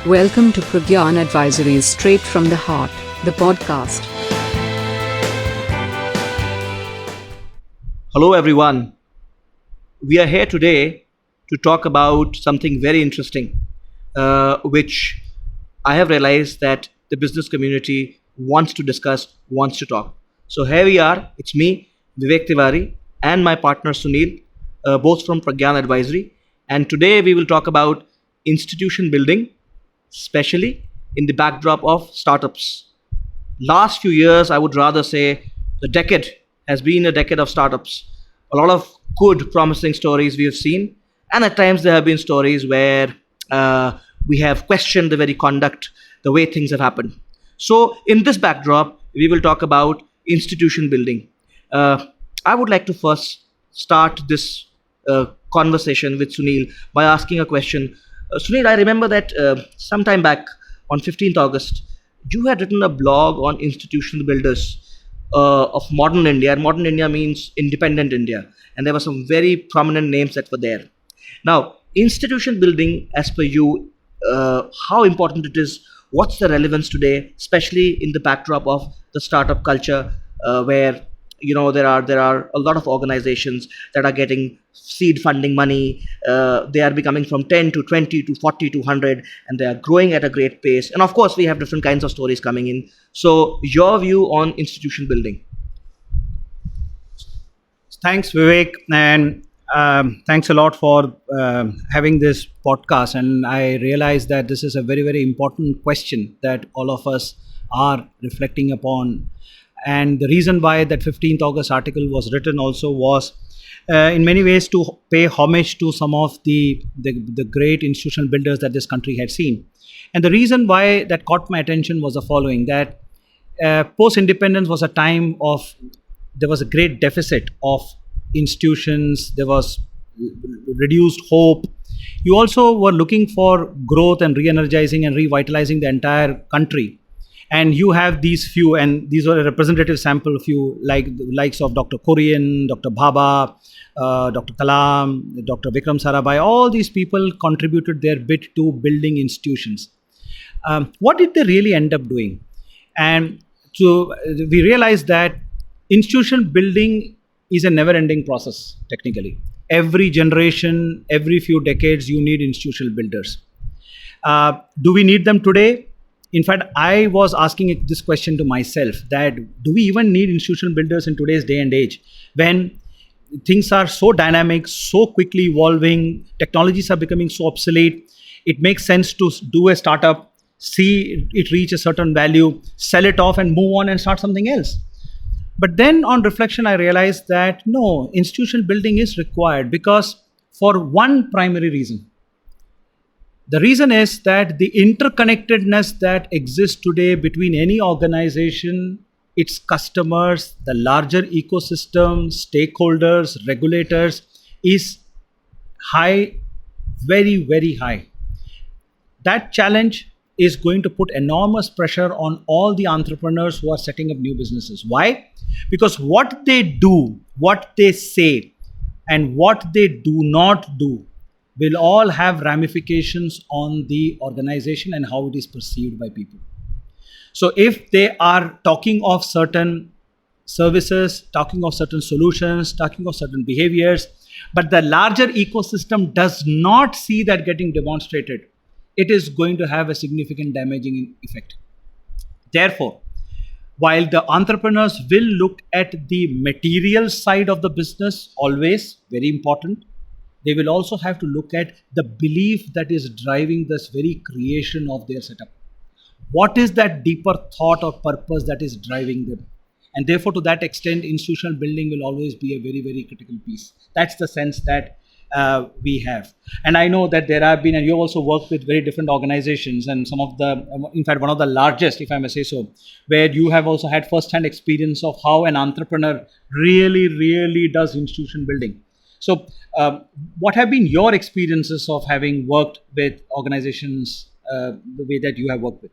Welcome to Pragyan Advisory's Straight from the Heart, the podcast. Hello, everyone. We are here today to talk about something very interesting, which I have realized that the business community wants to discuss, wants to talk. So here we are. It's me, Vivek Tiwari, and my partner Sunil, both from Pragyan Advisory. And today we will talk about institution building, especially in the backdrop of startups. Last few years, I would rather say the decade has been a decade of startups. A lot of good, promising stories we have seen, and at times there have been stories where we have questioned the very conduct, the way things have happened. So, in this backdrop, we will talk about institution building. I would like to first start this conversation with Sunil by asking a question. Sunil, I remember that sometime back on 15th August, you had written a blog on institutional builders of modern India. And modern India means independent India. And there were some very prominent names that were there. Now, institution building, as per you, how important it is, what's the relevance today, especially in the backdrop of the startup culture, where there are a lot of organizations that are getting seed funding money. They are becoming from 10 to 20 to 40 to 100, and they are growing at a great pace. And of course, we have different kinds of stories coming in. So, your view on institution building? Thanks, Vivek, and thanks a lot for having this podcast. And I realize that this is a very, very important question that all of us are reflecting upon. And the reason why that 15th August article was written also was in many ways to pay homage to some of the great institutional builders that this country had seen. And the reason why that caught my attention was the following, that post-independence was a time of, there was a great deficit of institutions, there was reduced hope. You also were looking for growth and re-energizing and revitalizing the entire country. And you have these few, and these are a representative sample of you, like the likes of Dr. Kurian, Dr. Bhabha, Dr. Kalam, Dr. Vikram Sarabhai. All these people contributed their bit to building institutions. What did they really end up doing? And so we realized that institution building is a never-ending process, technically. Every generation, every few decades, you need institutional builders. Do we need them today? In fact, I was asking this question to myself, that do we even need institutional builders in today's day and age, when things are so dynamic, so quickly evolving, technologies are becoming so obsolete? It makes sense to do a startup, see it reach a certain value, sell it off and move on and start something else. But then on reflection, I realized that no, institutional building is required, because for one primary reason. The reason is that the interconnectedness that exists today between any organization, its customers, the larger ecosystem, stakeholders, regulators is high, very, very high. That challenge is going to put enormous pressure on all the entrepreneurs who are setting up new businesses. Why? Because what they do, what they say, and what they do not do will all have ramifications on the organization and how it is perceived by people. So if they are talking of certain services, talking of certain solutions, talking of certain behaviors, but the larger ecosystem does not see that getting demonstrated, it is going to have a significant damaging effect. Therefore, while the entrepreneurs will look at the material side of the business, always very important, they will also have to look at the belief that is driving this very creation of their setup. What is that deeper thought or purpose that is driving them? And therefore, to that extent, institutional building will always be a very, very critical piece. That's the sense that we have. And I know that there have been, and you also worked with very different organizations, and some of the, in fact, one of the largest, if I may say so, where you have also had first-hand experience of how an entrepreneur really, really does institution building. So, what have been your experiences of having worked with organizations the way that you have worked with?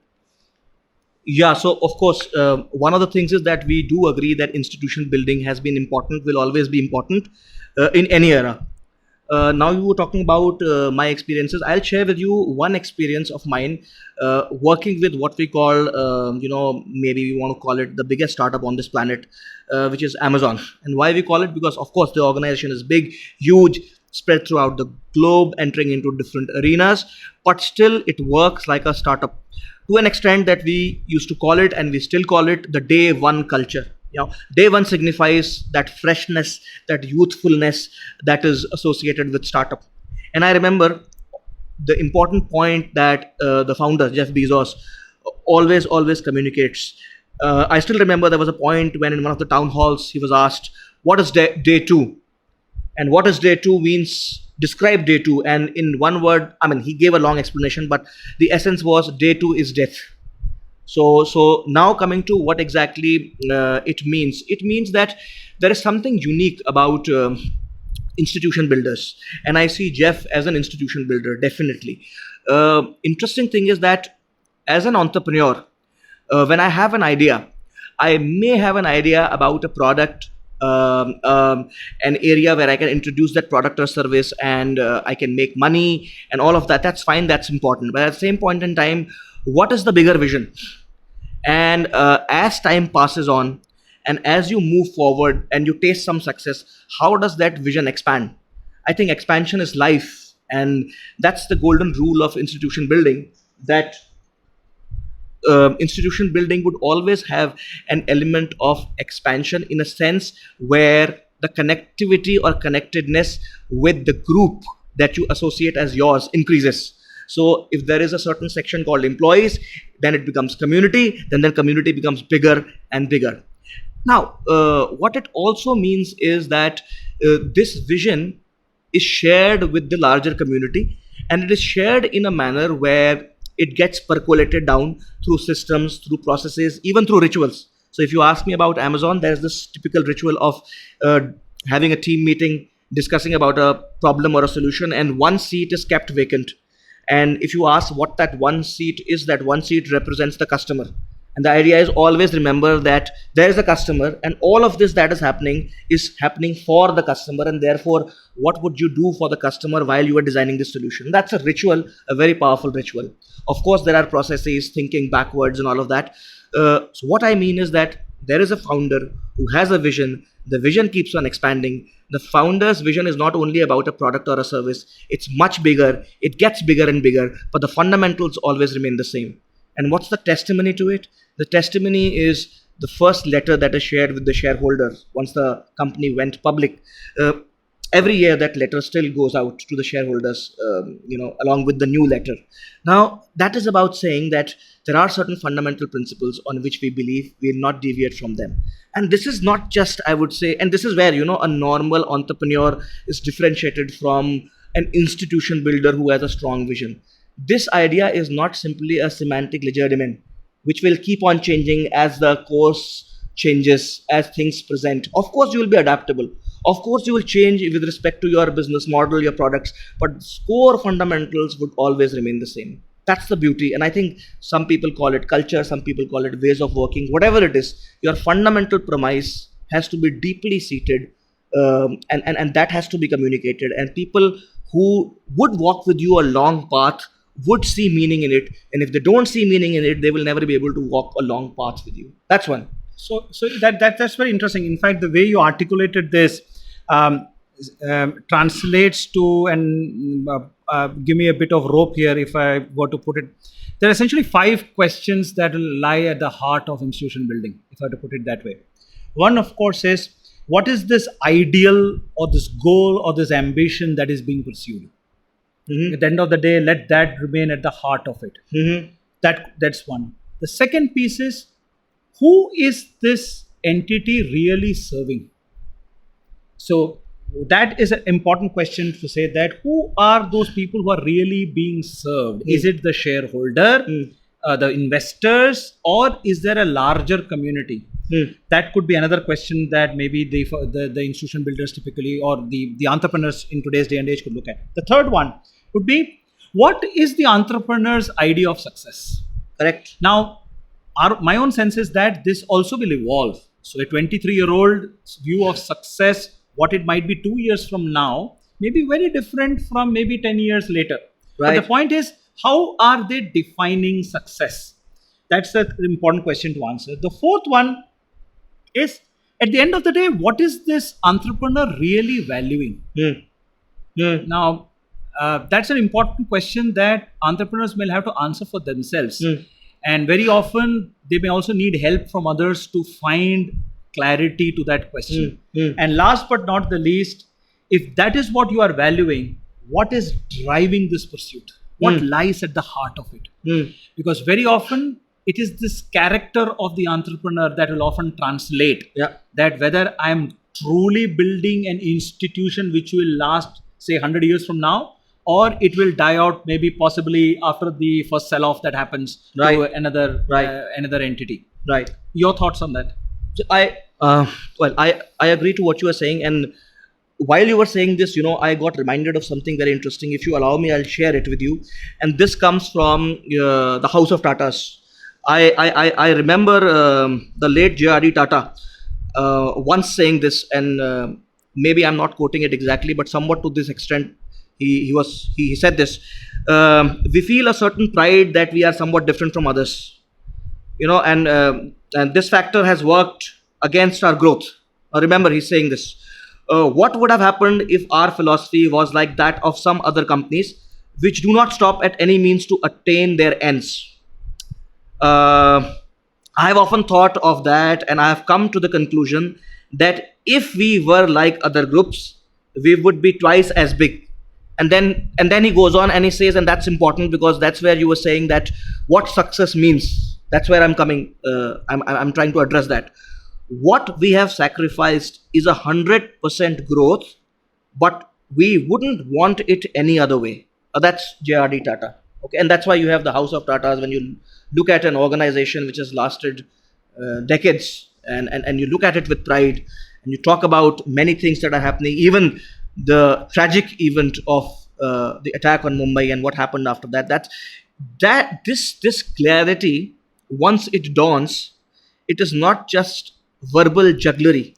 Yeah, so of course, one of the things is that we do agree that institution building has been important, will always be important in any era. Now you were talking about my experiences. I'll share with you one experience of mine working with what we call, maybe we want to call it the biggest startup on this planet, which is Amazon. And why we call it? Because of course the organization is big, huge, spread throughout the globe, entering into different arenas, but still it works like a startup to an extent that we used to call it, and we still call it, the day one culture. Day one signifies that freshness, that youthfulness that is associated with startup. And I remember the important point that the founder Jeff Bezos always communicates. I still remember there was a point when in one of the town halls he was asked, "What is day two?" And what is day two means, describe day two. And in one word, I mean, he gave a long explanation, but the essence was day two is death. So now coming to what exactly it means. It means that there is something unique about institution builders, and I see Jeff as an institution builder, definitely. Interesting thing is that as an entrepreneur, when I have an idea, I may have an idea about a product, an area where I can introduce that product or service, and I can make money and all of that. That's fine, that's important. But at the same point in time, what is the bigger vision? And as time passes on, and as you move forward and you taste some success, how does that vision expand? I think expansion is life, and that's the golden rule of institution building. That institution building would always have an element of expansion, in a sense where the connectivity or connectedness with the group that you associate as yours increases. So if there is a certain section called employees, then it becomes community, then the community becomes bigger and bigger. Now, what it also means is that this vision is shared with the larger community, and it is shared in a manner where it gets percolated down through systems, through processes, even through rituals. So if you ask me about Amazon, there's this typical ritual of having a team meeting, discussing about a problem or a solution, and one seat is kept vacant. And if you ask what that one seat is, that one seat represents the customer. And the idea is always remember that there is a customer, and all of this that is happening for the customer. And therefore, what would you do for the customer while you are designing this solution? That's a ritual, a very powerful ritual. Of course, there are processes, thinking backwards, and all of that. So what I mean is that there is a founder who has a vision. The vision keeps on expanding. The founder's vision is not only about a product or a service. It's much bigger. It gets bigger and bigger, but the fundamentals always remain the same. And what's the testimony to it? The testimony is the first letter that is shared with the shareholders once the company went public. Every year that letter still goes out to the shareholders, along with the new letter. Now, that is about saying that there are certain fundamental principles on which we believe we will not deviate from them. And this is not just, I would say, and this is where, a normal entrepreneur is differentiated from an institution builder who has a strong vision. This idea is not simply a semantic legerdemain, which will keep on changing as the course changes, as things present. Of course, you will be adaptable. Of course, you will change with respect to your business model, your products, but core fundamentals would always remain the same. That's the beauty. And I think some people call it culture, some people call it ways of working, whatever it is, your fundamental premise has to be deeply seated, and that has to be communicated. And people who would walk with you a long path would see meaning in it. And if they don't see meaning in it, they will never be able to walk a long path with you. That's one. So that's very interesting. In fact, the way you articulated this translates to, and give me a bit of rope here if I were to put it. There are essentially 5 questions that will lie at the heart of institution building, if I were to put it that way. One, of course, is what is this ideal or this goal or this ambition that is being pursued? Mm-hmm. At the end of the day, let that remain at the heart of it. Mm-hmm. That's one. The second piece is, who is this entity really serving? So that is an important question to say, that who are those people who are really being served? Is it the shareholder, the investors, or is there a larger community? That could be another question that maybe the institution builders typically, or the entrepreneurs in today's day and age, could look at. The third one would be, what is the entrepreneur's idea of success? Correct. Now, my own sense is that this also will evolve. So a 23-year-old's view of success, what it might be 2 years from now, maybe very different from maybe 10 years later. But Right. the point is, how are they defining success? That's an important question to answer. The fourth one is, at the end of the day, what is this entrepreneur really valuing? Now, that's an important question that entrepreneurs may have to answer for themselves. And very often, they may also need help from others to find clarity to that question. And last but not the least, if that is what you are valuing, what is driving this pursuit? What lies at the heart of it? Because very often, it is this character of the entrepreneur that will often translate Yeah. that whether I'm truly building an institution which will last, say, 100 years from now, or it will die out maybe possibly after the first sell-off that happens to Right. another entity. Right. Your thoughts on that? So I agree to what you are saying, and while you were saying this, I got reminded of something very interesting. If you allow me, I'll share it with you. And this comes from the House of Tatas. I remember the late J.R.D. Tata once saying this, and maybe I'm not quoting it exactly, but somewhat to this extent. He said this. We feel a certain pride that we are somewhat different from others, and this factor has worked against our growth. Remember, he's saying this. What would have happened if our philosophy was like that of some other companies, which do not stop at any means to attain their ends? I've often thought of that, and I have come to the conclusion that if we were like other groups, we would be twice as big. And then he goes on and he says, and that's important because that's where you were saying that what success means. That's where I'm coming. I'm trying to address that. What we have sacrificed is 100% growth, but we wouldn't want it any other way. That's J.R.D. Tata. Okay, and that's why you have the House of Tatas. When you look at an organization which has lasted decades, and you look at it with pride, and you talk about many things that are happening, even the tragic event of the attack on Mumbai and what happened after that. This clarity, once it dawns, it is not just verbal jugglery.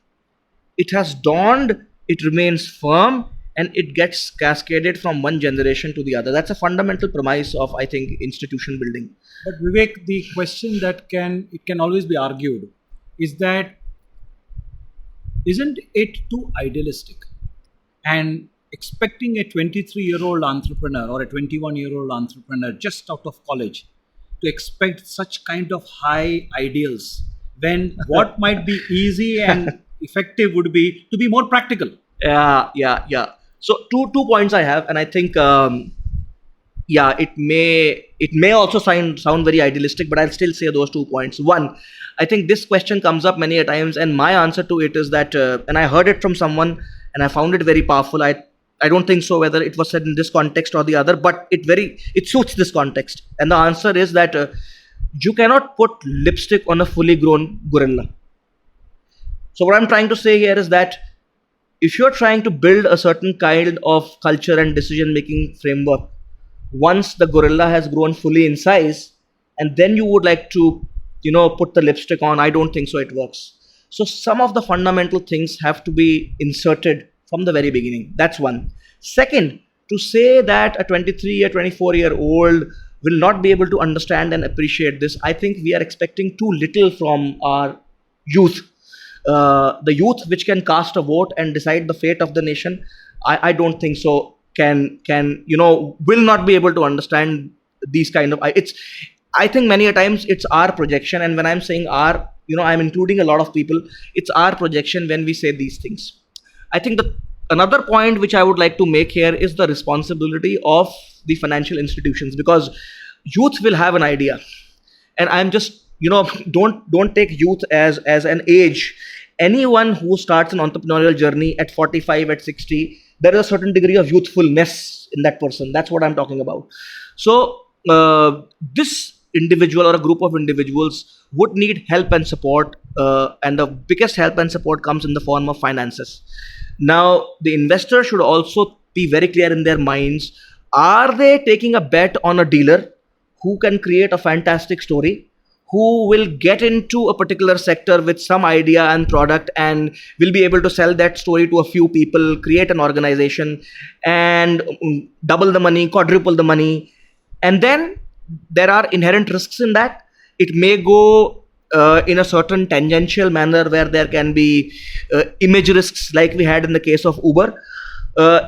It has dawned, it remains firm, and it gets cascaded from one generation to the other. That's a fundamental premise of, I think, institution building. But Vivek, the question that can always be argued is that, isn't it too idealistic? And expecting a 23-year-old entrepreneur or a 21-year-old entrepreneur just out of college to expect such kind of high ideals, when what might be easy and effective would be to be more practical. Yeah. So two points I have, and I think it may also sound very idealistic, but I'll still say those 2 points. One, I think this question comes up many a times, and my answer to it is that, and I heard it from someone, and I found it very powerful. I don't think so whether it was said in this context or the other, but it suits this context. And the answer is that you cannot put lipstick on a fully grown gorilla. So what I'm trying to say here is that if you're trying to build a certain kind of culture and decision making framework, once the gorilla has grown fully in size, and then you would like to put the lipstick on, I don't think so it works. So some of the fundamental things have to be inserted from the very beginning. That's one. Second, to say that a 23 or 24-year-old will not be able to understand and appreciate this, I think we are expecting too little from our youth. The youth which can cast a vote and decide the fate of the nation, I don't think so can will not be able to understand these kind of I think many a times it's our projection, and when I'm saying our, I'm including a lot of people, it's our projection when we say these things. I think another point which I would like to make here is the responsibility of the financial institutions, because youth will have an idea, and I'm just don't take youth as an age. Anyone who starts an entrepreneurial journey at 45, at 60, there is a certain degree of youthfulness in that person. That's what I'm talking about. So this individual or a group of individuals would need help and support, and the biggest help and support comes in the form of finances. Now, the investor should also be very clear in their minds. Are they taking a bet on a dealer who can create a fantastic story, who will get into a particular sector with some idea and product and will be able to sell that story to a few people, create an organization, and double the money, quadruple the money. And then there are inherent risks in that. It may go in a certain tangential manner where there can be image risks, like we had in the case of Uber.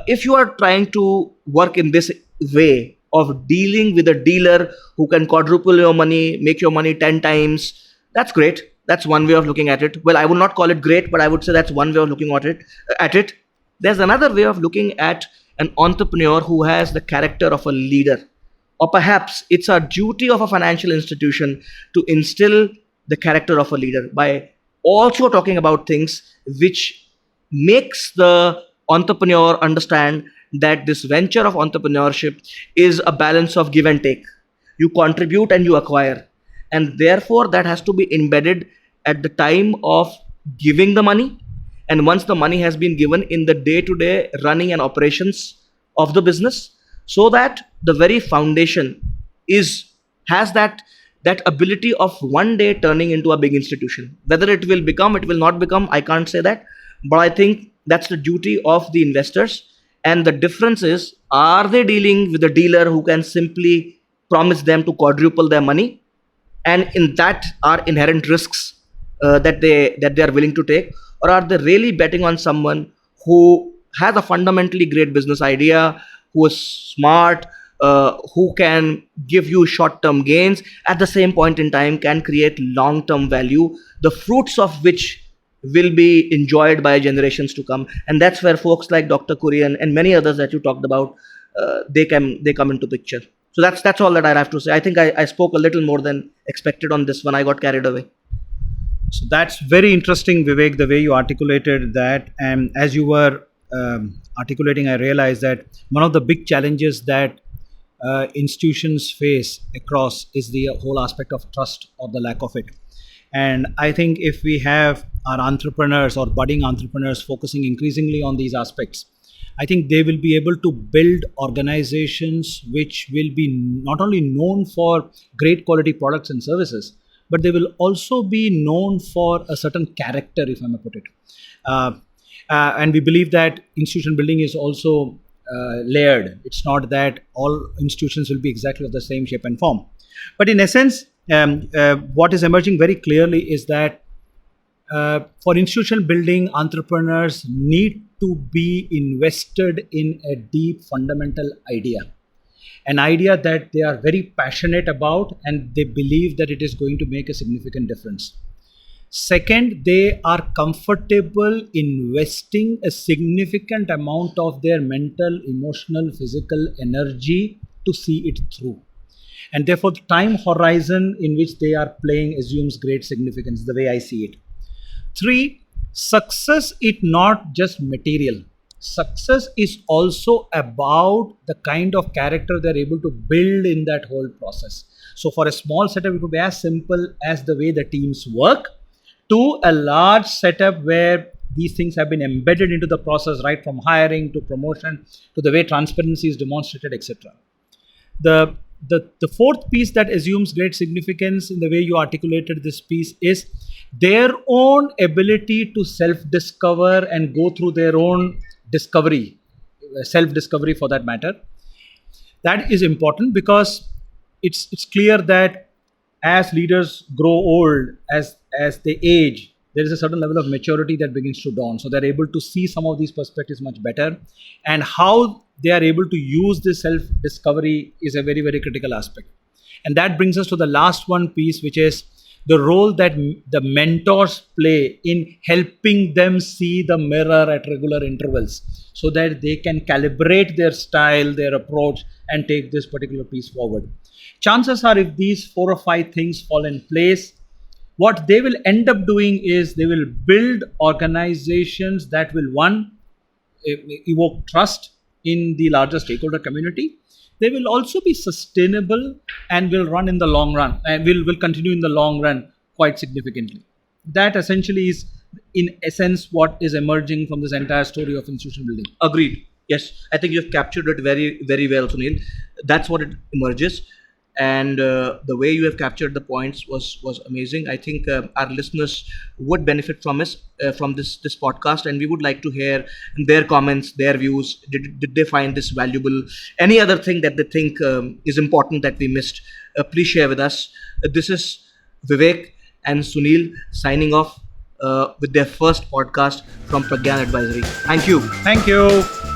If you are trying to work in this way of dealing with a dealer who can quadruple your money, make your money 10 times, that's great. That's one way of looking at it. Well, I would not call it great, but I would say that's one way of looking at it. There's another way of looking at an entrepreneur who has the character of a leader. Or perhaps it's a duty of a financial institution to instill the character of a leader by also talking about things which makes the entrepreneur understand that this venture of entrepreneurship is a balance of give and take. You contribute and you acquire, and therefore that has to be embedded at the time of giving the money, and once the money has been given, in the day to day running and operations of the business, so that the very foundation is has that ability of one day turning into a big institution. Whether it will become, it will not become, I can't say that, but I think that's the duty of the investors. And the difference is, are they dealing with a dealer who can simply promise them to quadruple their money, and in that are inherent risks that they are willing to take, or are they really betting on someone who has a fundamentally great business idea, who is smart, who can give you short-term gains, at the same point in time can create long-term value, the fruits of which will be enjoyed by generations to come. And that's where folks like Dr. Kurian and many others that you talked about, they come into picture. So that's all that I have to say. I think I spoke a little more than expected on this one. I got carried away. So that's very interesting, Vivek, the way you articulated that. And as you were articulating, I realized that one of the big challenges that institutions face across is the whole aspect of trust or the lack of it. And I think if we have our entrepreneurs or budding entrepreneurs focusing increasingly on these aspects, I think they will be able to build organizations which will be not only known for great quality products and services, but they will also be known for a certain character, if I may put it. And we believe that institution building is also layered. It's not that all institutions will be exactly of the same shape and form. But in essence, what is emerging very clearly is that for institutional building, entrepreneurs need to be invested in a deep fundamental idea, an idea that they are very passionate about and they believe that it is going to make a significant difference. Second, they are comfortable investing a significant amount of their mental, emotional, physical energy to see it through. And therefore, the time horizon in which they are playing assumes great significance, the way I see it. Three, success is not just material. Success is also about the kind of character they're able to build in that whole process. So for a small setup, it could be as simple as the way the teams work, to a large setup where these things have been embedded into the process, right from hiring to promotion to the way transparency is demonstrated, etc. The fourth piece that assumes great significance in the way you articulated this piece is their own ability to self-discover and go through their own discovery, self-discovery for that matter. That is important because it's clear that as leaders grow old, as they age, there is a certain level of maturity that begins to dawn. So they're able to see some of these perspectives much better. And how they are able to use this self-discovery is a very, very critical aspect. And that brings us to the last one piece, which is the role that the mentors play in helping them see the mirror at regular intervals so that they can calibrate their style, their approach, and take this particular piece forward. Chances are, if these 4 or 5 things fall in place, what they will end up doing is they will build organizations that will, one, evoke trust in the larger stakeholder community. They will also be sustainable and will run in the long run and will continue in the long run quite significantly. That essentially is, in essence, what is emerging from this entire story of institutional building. Agreed. Yes, I think you've captured it very, very well, Sunil. That's what it emerges. and the way you have captured the points was amazing. I think our listeners would benefit from this podcast, and we would like to hear their comments, their views. Did they find this valuable? Any other thing that they think is important that we missed? Please share with us. This is Vivek and Sunil signing off with their first podcast from Pragyan Advisory. Thank you. Thank you.